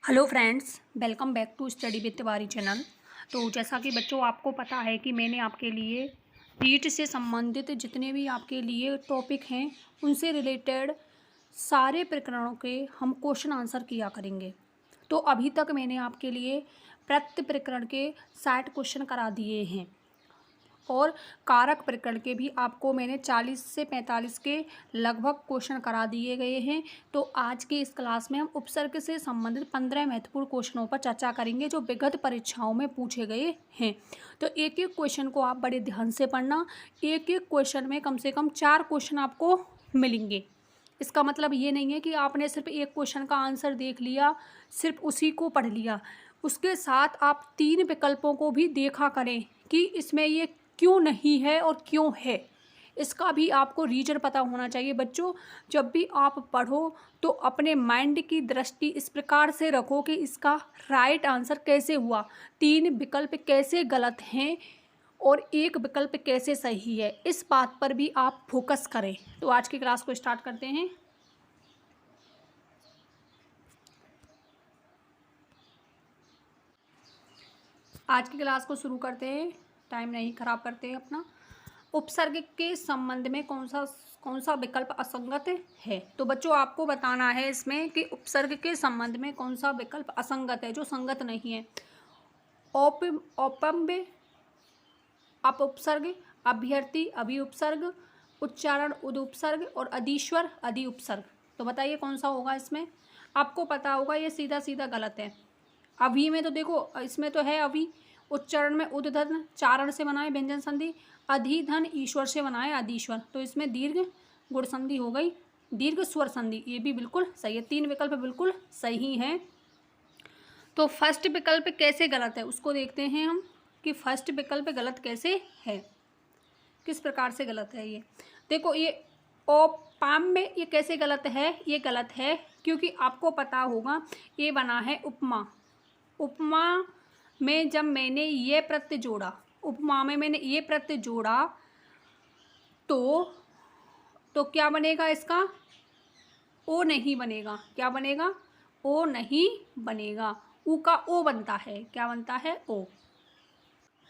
Hello friends, welcome back to study with Tiwari channel. तो जैसा कि बच्चों आपको पता है कि मैंने आपके लिए नीट से संबंधित जितने भी आपके लिए टॉपिक हैं उनसे रिलेटेड सारे प्रकरणों के हम क्वेश्चन आंसर किया करेंगे। तो अभी तक मैंने आपके लिए प्रत्येक प्रकरण के 60 क्वेश्चन करा दिए हैं और कारक प्रकरण के भी आपको मैंने 40 से 45 के लगभग क्वेश्चन करा दिए गए हैं। तो आज की इस क्लास में हम उपसर्ग से संबंधित 15 महत्वपूर्ण क्वेश्चनों पर चर्चा करेंगे जो विगत परीक्षाओं में पूछे गए हैं। तो एक एक क्वेश्चन को आप बड़े ध्यान से पढ़ना। एक एक क्वेश्चन में कम से कम 4 क्वेश्चन आपको मिलेंगे। इसका मतलब ये नहीं है कि आपने सिर्फ एक क्वेश्चन का आंसर देख लिया, सिर्फ उसी को पढ़ लिया। उसके साथ आप 3 विकल्पों को भी देखा करें कि इसमें ये क्यों नहीं है और क्यों है, इसका भी आपको रीजन पता होना चाहिए। बच्चों, जब भी आप पढ़ो तो अपने माइंड की दृष्टि इस प्रकार से रखो कि इसका राइट आंसर कैसे हुआ, 3 विकल्प कैसे गलत हैं और एक विकल्प कैसे सही है, इस बात पर भी आप फोकस करें। तो आज की क्लास को स्टार्ट करते हैं। आज की क्लास को शुरू करते हैं, टाइम नहीं खराब करते हैं अपना। उपसर्ग के संबंध में कौन सा विकल्प असंगत है। तो बच्चों आपको बताना है इसमें कि उपसर्ग के संबंध में कौन सा विकल्प असंगत है, जो संगत नहीं है। औपम्य अप उपसर्ग, अभ्यर्थी अभि उपसर्ग, उच्चारण उद उपसर्ग और अधीश्वर अधि उपसर्ग। तो बताइए कौन सा होगा इसमें। आपको पता होगा ये सीधा सीधा गलत है। अभी में तो देखो इसमें तो है अभी, उच्चारण में उद्धन चारण से बनाए व्यंजन संधि, अधिधन ईश्वर से बनाए अधीश्वर। तो इसमें दीर्घ गुण संधि हो गई, दीर्घ स्वर संधि, ये भी बिल्कुल सही है। 3 विकल्प बिल्कुल सही हैं। तो फर्स्ट विकल्प कैसे गलत है उसको देखते हैं हम कि फर्स्ट विकल्प गलत कैसे है, किस प्रकार से गलत है। ये देखो, ये औपाम में ये कैसे गलत है। ये गलत है क्योंकि आपको पता होगा ये बना है उपमा। उपमा में जब मैंने ये प्रत्यय जोड़ा, उपमा में मैंने ये प्रत्यय जोड़ा तो क्या बनेगा इसका, ओ नहीं बनेगा। क्या बनेगा, ओ नहीं बनेगा। ऊ का ओ बनता है, क्या बनता है, ओ।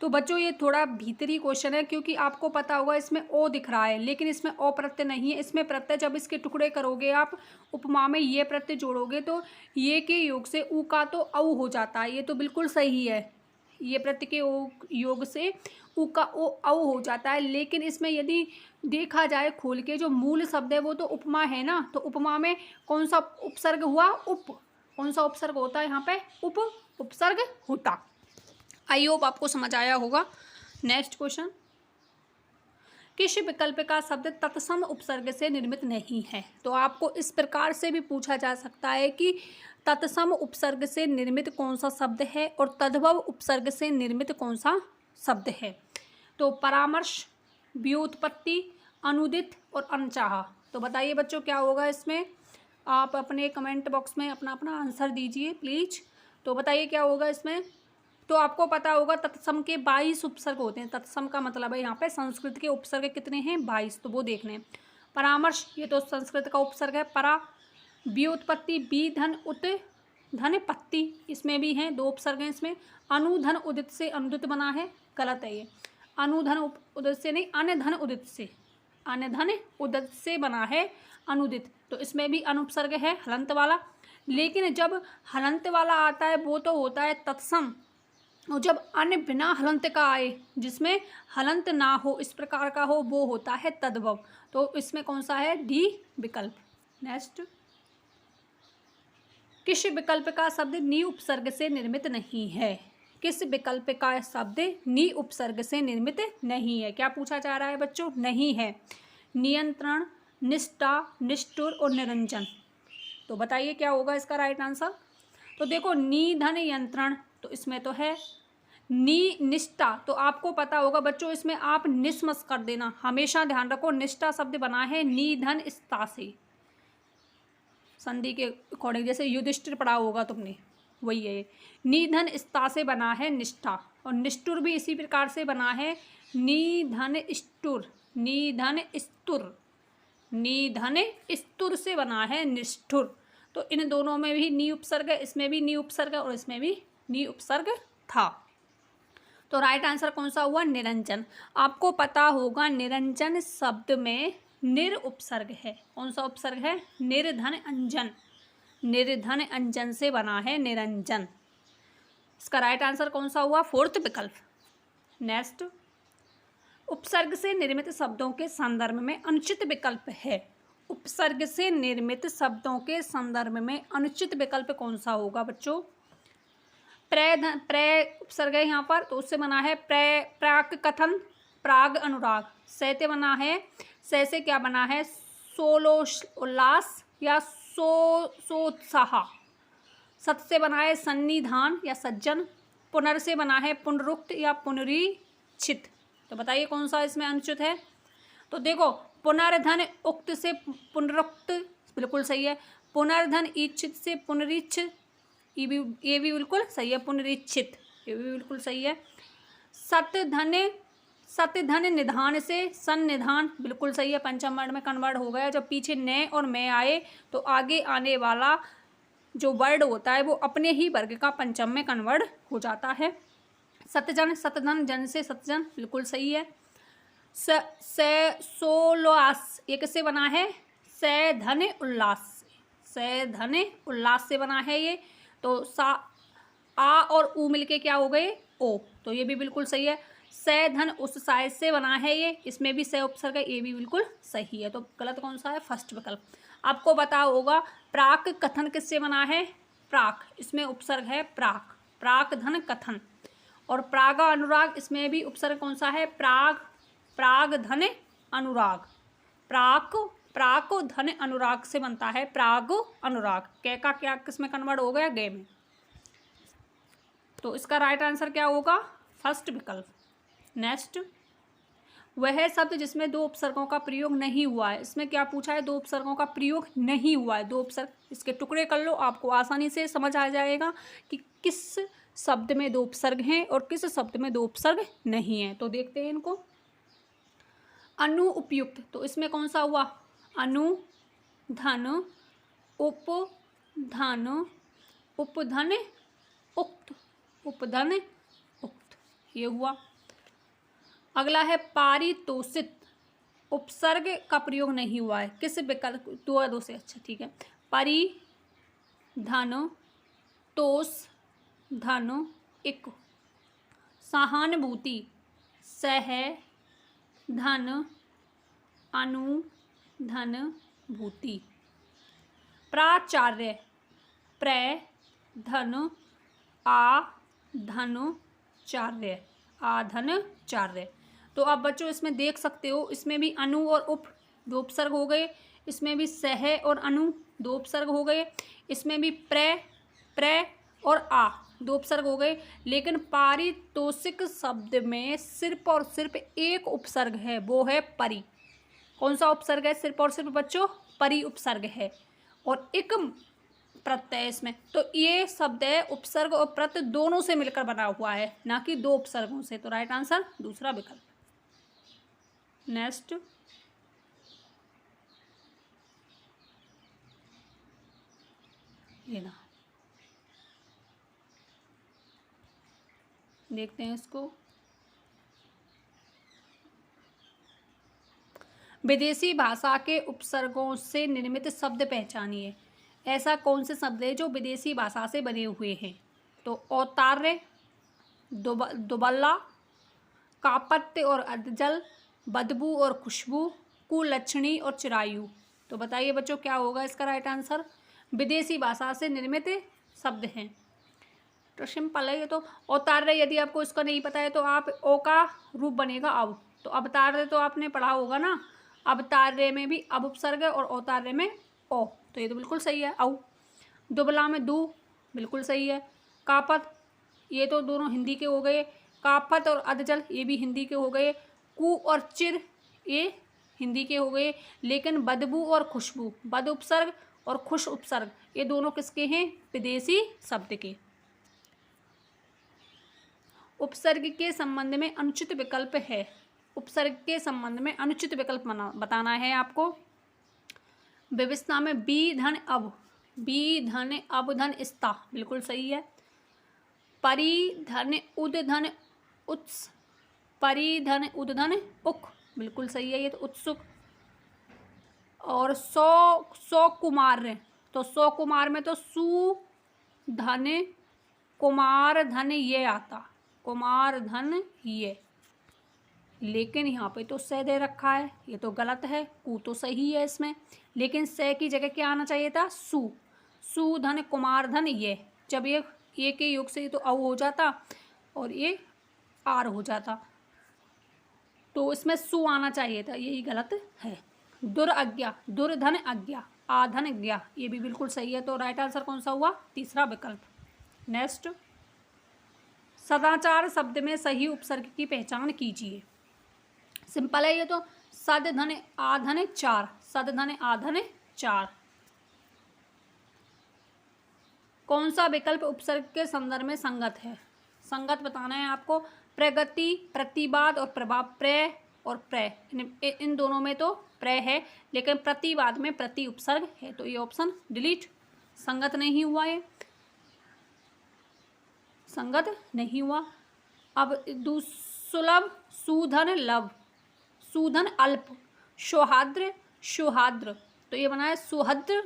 तो बच्चों ये थोड़ा भीतरी क्वेश्चन है क्योंकि आपको पता होगा इसमें ओ दिख रहा है लेकिन इसमें ओ प्रत्यय नहीं है। इसमें प्रत्यय जब इसके टुकड़े करोगे आप, उपमा में ये प्रत्यय जोड़ोगे तो ये के योग से ऊ का तो औ हो जाता है, ये तो बिल्कुल सही है। ये प्रत्यय के योग से ऊ का ओ औ हो जाता है। लेकिन इसमें यदि देखा जाए खोल के, जो मूल शब्द है वो तो उपमा है ना। तो उपमा में कौन सा उपसर्ग हुआ, उप। कौन सा उपसर्ग होता है यहाँ पे, उप उपसर्ग होता। आई होप आपको समझ आया होगा। नेक्स्ट क्वेश्चन, किस विकल्प का शब्द तत्सम उपसर्ग से निर्मित नहीं है। तो आपको इस प्रकार से भी पूछा जा सकता है कि तत्सम उपसर्ग से निर्मित कौन सा शब्द है और तद्भव उपसर्ग से निर्मित कौन सा शब्द है। तो परामर्श, व्युत्पत्ति, अनुदित और अनचाहा। तो बताइए बच्चों क्या होगा इसमें। आप अपने कमेंट बॉक्स में अपना अपना आंसर दीजिए प्लीज। तो बताइए क्या होगा इसमें। तो आपको पता होगा तत्सम के 22 उपसर्ग होते हैं। तत्सम का मतलब है यहाँ पे संस्कृत के उपसर्ग कितने हैं, 22। तो वो देखने हैं। परामर्श, ये तो संस्कृत का उपसर्ग है परा। व्युत्पत्ति, बी धन उत धन पत्ति, इसमें भी हैं 2 उपसर्ग हैं इसमें। अनुधन उदित से अनुदित बना है, गलत है ये। अनुधन उदित से नहीं, अनधन उदित से, अनधन उदित से बना है अनुदित। तो इसमें भी अनुपसर्ग है हलंत वाला। लेकिन जब हलंत वाला आता है वो तो होता है तत्सम, और जब अन्य बिना हलंत का आए, जिसमें हलंत ना हो, इस प्रकार का हो, वो होता है तद्भव। तो इसमें कौन सा है, डी विकल्प। नेक्स्ट, किस विकल्प का शब्द नी उपसर्ग से निर्मित नहीं है। किस विकल्प का शब्द नी उपसर्ग से निर्मित नहीं है। क्या पूछा जा रहा है बच्चों, नहीं है। नियंत्रण, निष्ठा, निष्ठुर और निरंजन। तो बताइए क्या होगा इसका राइट आंसर। तो देखो, निधन यंत्रण, तो इसमें तो है। निष्ठा, तो आपको पता होगा बच्चों इसमें आप निस्मस कर देना, हमेशा ध्यान रखो। निष्ठा शब्द बना है निधन स्था से, संधि के अकॉर्डिंग, जैसे युधिष्ठिर पढ़ा होगा तुमने, वही है। निधन स्था से बना है निष्ठा, और निष्ठुर भी इसी प्रकार से बना है निधन स्टुर, निधन स्तुर, निधन स्तुर से बना है निष्ठुर। तो इन दोनों में भी नी उपसर्ग है, इसमें भी नी उपसर्ग है और इसमें भी नी उपसर्ग था। तो राइट आंसर कौन सा हुआ? निरंजन। आपको पता होगा निरंजन शब्द में निर उपसर्ग है। कौन सा उपसर्ग है? निर्धन अंजन। निर्धन अंजन से बना है निरंजन। इसका राइट आंसर कौन सा हुआ? फोर्थ विकल्प। नेक्स्ट, उपसर्ग से निर्मित शब्दों के संदर्भ में अनुचित विकल्प है। उपसर्ग से निर्मित शब्दों के संदर्भ में अनुचित विकल्प कौन सा होगा बच्चों? प्रे उपसर्ग है यहाँ पर, तो उससे बना है प्राक कथन, प्राग अनुराग। से बना है, से क्या बना है? सोलोल्लास या सोत्साह। सत से बना है सन्निधान या सज्जन। पुनर से बना है पुनरुक्त या पुनरीक्षित। तो बताइए कौन सा इसमें अनुचित है? तो देखो, पुनर्धन उक्त से पुनरुक्त बिल्कुल सही है। पुनर्धन इच्छित से पुनरीक्षित, ये भी बिल्कुल सही है। पुनरीक्षित, ये भी बिल्कुल सही है। सतधन निधान से सन्निधान, बिल्कुल सही है। पंचम वर्ण में कन्वर्ट हो गया। जब पीछे ने और मैं आए तो आगे आने वाला जो वर्ड होता है वो अपने ही वर्ग का पंचम में कन्वर्ट हो जाता है। सतजन, सतधन जन से सतजन, बिल्कुल सही है। सोलोआस, ये किससे बना है? से धन उल्लास, से धन उल्लास से बना है ये। तो सा आ और ऊ मिलके क्या हो गए? ओ। तो ये भी बिल्कुल सही है। से धन उस साइज से बना है ये, इसमें भी से उपसर्ग है, ये भी बिल्कुल सही है। तो गलत कौन सा है? फर्स्ट विकल्प। आपको पता होगा प्राक कथन किससे बना है? प्राक, इसमें उपसर्ग है प्राक, प्राक धन कथन। और प्रागा अनुराग, इसमें भी उपसर्ग कौन सा है? प्राग, प्राग धन अनुराग। प्राक धन अनुराग से बनता है प्राग अनुराग। कै का क्या किसमें कन्वर्ट हो गया? गे में। तो इसका राइट आंसर क्या होगा? फर्स्ट विकल्प। नेक्स्ट, वह शब्द जिसमें दो उपसर्गों का प्रयोग नहीं हुआ है। इसमें क्या पूछा है? दो उपसर्गों का प्रयोग नहीं हुआ है। दो उपसर्ग, इसके टुकड़े कर लो, आपको आसानी से समझ आ जाएगा कि किस शब्द में दो उपसर्ग हैं और किस शब्द में दो उपसर्ग नहीं है। तो देखते हैं इनको। अनु उपयुक्त, तो इसमें कौन सा हुआ? अनु धन उपधन, उपधन उक्त, उपधन उक्त, ये हुआ। अगला है पारितोषित, उपसर्ग का प्रयोग नहीं हुआ है। किस विकल्प? दो से, अच्छा ठीक है। परि धन तोष धन इक। सहानुभूति, सह धन अनु धन भूति। प्राचार्य, प्र धन आ धन चार्य, आधन चार्य। तो आप बच्चों इसमें देख सकते हो, इसमें भी अनु और उप दो उपसर्ग हो गए, इसमें भी सह और अनु दो उपसर्ग हो गए, इसमें भी प्र और आ दो उपसर्ग हो गए। लेकिन पारितोषिक शब्द में सिर्फ और सिर्फ एक उपसर्ग है, वो है परि। कौन सा उपसर्ग है? सिर्फ और सिर्फ बच्चों परि उपसर्ग है और एक प्रत्यय इसमें। तो ये शब्द है उपसर्ग और प्रत्यय दोनों से मिलकर बना हुआ है, ना कि दो उपसर्गों से। तो राइट आंसर दूसरा विकल्प। नेक्स्ट, लेना, देखते हैं इसको। विदेशी भाषा के उपसर्गों से निर्मित शब्द पहचानिए। ऐसा कौन से शब्द है जो विदेशी भाषा से बने हुए हैं? तो औतार्य, दुबल्ला, कापत्य और अधजल, बदबू और खुशबू, कुलक्षणी और चिरायु। तो बताइए बच्चों क्या होगा इसका राइट आंसर? विदेशी भाषा से निर्मित शब्द हैं। तो सिंपल है ये तो। औतार्य, यदि आपको इसका नहीं पता है तो आप ओ का रूप बनेगा अब। तो अवतार्य तो आपने पढ़ा होगा ना। अवतार्य में भी अब उपसर्ग है और औतार्य में ओ। तो ये तो बिल्कुल सही है, औ। दुबला में दू, बिल्कुल सही है। कापत, ये तो दोनों हिंदी के हो गए। कापत और अधजल, ये भी हिंदी के हो गए। कु और चिर, ये हिंदी के हो गए। लेकिन बदबू और खुशबू, बद उपसर्ग और खुश उपसर्ग, ये दोनों किसके हैं? विदेशी शब्द के। उपसर्ग के संबंध में अनुचित विकल्प है। उपसर्ग के संबंध में अनुचित विकल्प बताना है आपको। विविधता में बी धन अब, बी धन अब धन स्ता, बिल्कुल सही है। परी धन उद धन उत्स, परी धन उद धन उक, बिल्कुल सही है ये तो, उत्सुक। और सौ कुमार, तो सौ कुमार में तो सु धन कुमार धन ये आता, कुमार धन ये, लेकिन यहाँ पे तो से दे रखा है, ये तो गलत है। कु तो सही है इसमें, लेकिन से की जगह क्या आना चाहिए था, सु। सु धन कुमार धन ये, जब ये के योग से तो औ हो जाता और ये आर हो जाता, तो इसमें सु आना चाहिए था, यही गलत है। दुर्ज्ञा, दुर्धन अज्ञा, आधन ज्ञा, ये भी बिल्कुल सही है। तो राइट आंसर कौन सा हुआ, तीसरा विकल्प। नेक्स्ट, सदाचार शब्द में सही उपसर्ग की पहचान कीजिए। सिंपल है ये तो, सद धन आधन चार, सद धन आधन चार। कौन सा विकल्प उपसर्ग के संदर्भ में संगत है, संगत बताना है आपको। प्रगति, प्रतिवाद और प्रभाव, प्रय और प्रय, इन दोनों में तो प्रय है, लेकिन प्रतिवाद में प्रति उपसर्ग है, तो ये ऑप्शन डिलीट, संगत नहीं हुआ, ये संगत नहीं हुआ। अब सुलभ, सुधन लभ, सुधन अल्प, सौहार्द्र सौहार्द्र, तो ये बना है सुहद्र,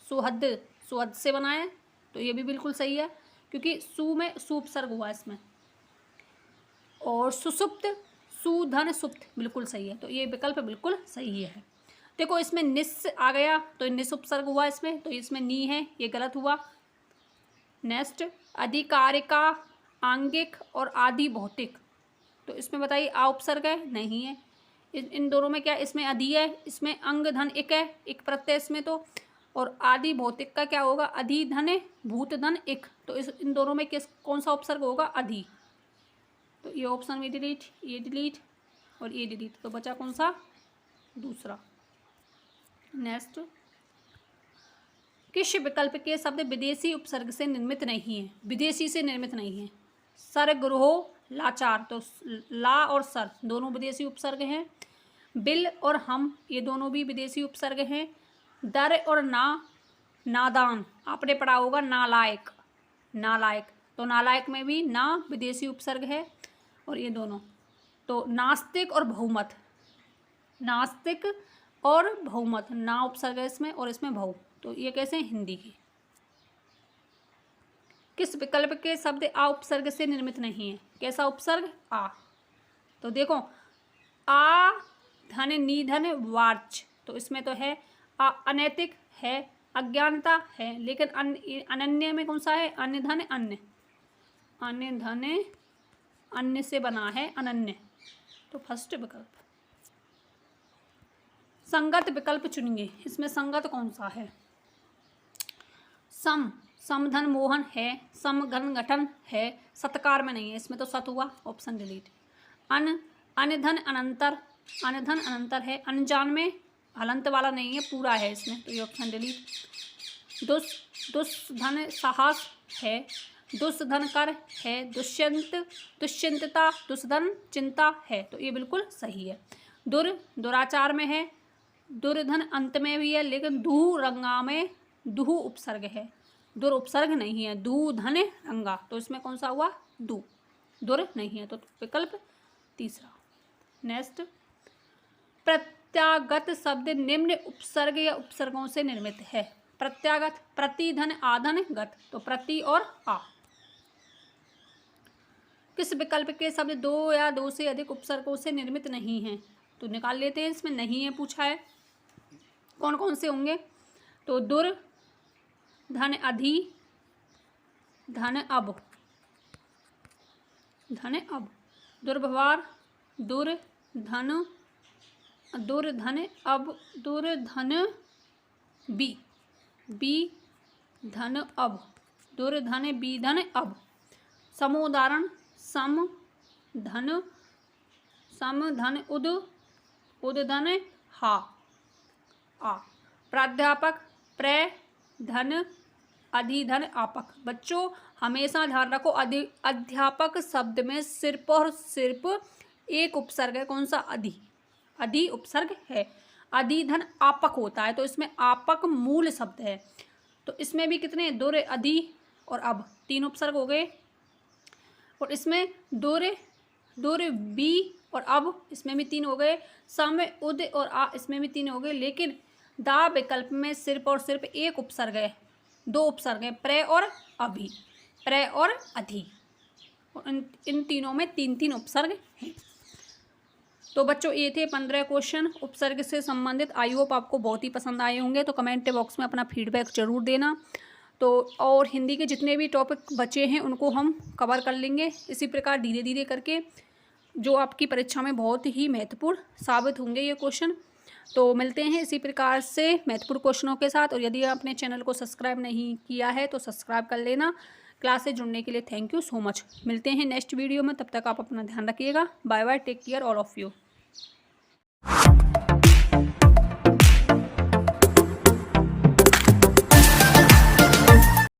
सुहद्र, सुहद से बना है, तो ये भी बिल्कुल सही है, क्योंकि सु में सु उपसर्ग हुआ इसमें। और सुसुप्त, सुधन सुप्त, बिल्कुल सही है, तो ये विकल्प बिल्कुल सही है। देखो इसमें निस आ गया, तो निस उपसर्ग हुआ इसमें, तो इसमें नी है, ये गलत हुआ। नेक्स्ट, अधिकारिका, आंगिक और आदि भौतिक, तो इसमें बताइए आ उपसर्ग है, नहीं है। इन दोनों में क्या, इसमें अधि है, इसमें अंग धन इक है, इक प्रत्यय इसमें तो, और आदि भौतिक का क्या होगा, अधि धन भूत धन इक, तो इन दोनों में कौन सा उपसर्ग होगा, अधि, तो ये ऑप्शन में डिलीट, ये डिलीट और ये डिलीट, तो बचा कौन सा, दूसरा। नेक्स्ट, किस विकल्प के शब्द विदेशी उपसर्ग से निर्मित नहीं है, विदेशी से निर्मित नहीं है। सर, ग्रोह, लाचार, तो ला और सर दोनों विदेशी उपसर्ग हैं। बिल और हम, ये दोनों भी विदेशी उपसर्ग हैं। दर और ना, नादान, आपने पढ़ा होगा नालायक, नालायक, तो नालायक में भी ना विदेशी उपसर्ग है। और ये दोनों, तो नास्तिक और बहुमत, नास्तिक और बहुमत, ना उपसर्ग है इसमें और इसमें बहु, तो ये कैसे हैं, हिंदी के। किस विकल्प के शब्द आ उपसर्ग से निर्मित नहीं है, कैसा उपसर्ग, आ, तो देखो आ धन निधन वार्च, तो इसमें तो है आ, अनैतिक है, अज्ञानता है, लेकिन अनन्य में कौन सा है, अन्य धन अन्य, अन्य धन अन्य से बना है अनन्य, तो फर्स्ट विकल्प। संगत विकल्प चुनिए, इसमें संगत कौन सा है। सम, समधन मोहन है, समगन गठन है, सत्कार में नहीं है, इसमें तो सत हुआ, ऑप्शन डिलीट। अनधन अनंतर, अनधन अनंतर है, अनजान में हलंत वाला नहीं है, पूरा है इसमें, तो ये ऑप्शन डिलीट। दुष्धन साहस है, दुष्धन कर है, दुष्यंत दुष्यंतता, दुष्धन चिंता है, तो ये बिल्कुल सही है। दुराचार में है, दुर्धन अंत में भी है, लेकिन दू रंगा में दुहु उपसर्ग है, दुर उपसर्ग नहीं है, दू धन रंगा, तो इसमें कौन सा हुआ, दू, दुर नहीं है, तो विकल्प तीसरा। नेक्स्ट, प्रत्यागत शब्द निम्न उपसर्ग या उपसर्गों से निर्मित है। प्रत्यागत, प्रति धन आधन गत, तो प्रति और आ। किस विकल्प के शब्द दो या दो से अधिक उपसर्गों से निर्मित नहीं है, तो निकाल लेते हैं, इसमें नहीं है पूछा है, कौन कौन से होंगे, तो दुर, धन अधि, धन अब, धन अब, दुर्व्यवहार, दुर्धन अब, दुर्धन बी, बी धन अब, दुर्धन बी धन अब। समुदाहरण, सम धन उद, उदधन हा, आ। प्राध्यापक, प्रय धन अधिधन आपक। बच्चों हमेशा ध्यान रखो, अध्यापक शब्द में सिर्फ और सिर्फ एक उपसर्ग है, कौन सा, अधि, अधि उपसर्ग है, अधिधन आपक होता है, तो इसमें आपक मूल शब्द है, तो इसमें भी कितने, दोहरे अधि और अब, 3 उपसर्ग हो गए। और इसमें दोहरे बी और अब, इसमें भी 3 हो गए। सामने उद और आ, इसमें भी 3 हो गए। लेकिन दा विकल्प में सिर्फ और सिर्फ एक उपसर्ग है, 2 उपसर्ग हैं, प्र और अभी, प्र और अधि। और इन तीनों में 3-3 उपसर्ग हैं। तो बच्चों ये थे 15 क्वेश्चन उपसर्ग से संबंधित। आई होप आपको बहुत ही पसंद आए होंगे। तो कमेंट बॉक्स में अपना फीडबैक जरूर देना। तो और हिंदी के जितने भी टॉपिक बचे हैं उनको हम कवर कर लेंगे। इसी प्रकार धीरे धीरे करके जो आपकी परीक्षा में बहुत ही महत्वपूर्ण साबित होंगे ये क्वेश्चन। तो मिलते हैं इसी प्रकार से महत्वपूर्ण क्वेश्चनों के साथ। और यदि आपने चैनल को सब्सक्राइब नहीं किया है तो सब्सक्राइब कर लेना। क्लास से जुड़ने के लिए थैंक यू सो मच। मिलते हैं नेक्स्ट वीडियो में, तब तक आप अपना ध्यान रखिएगा। Bye bye, take care all of you.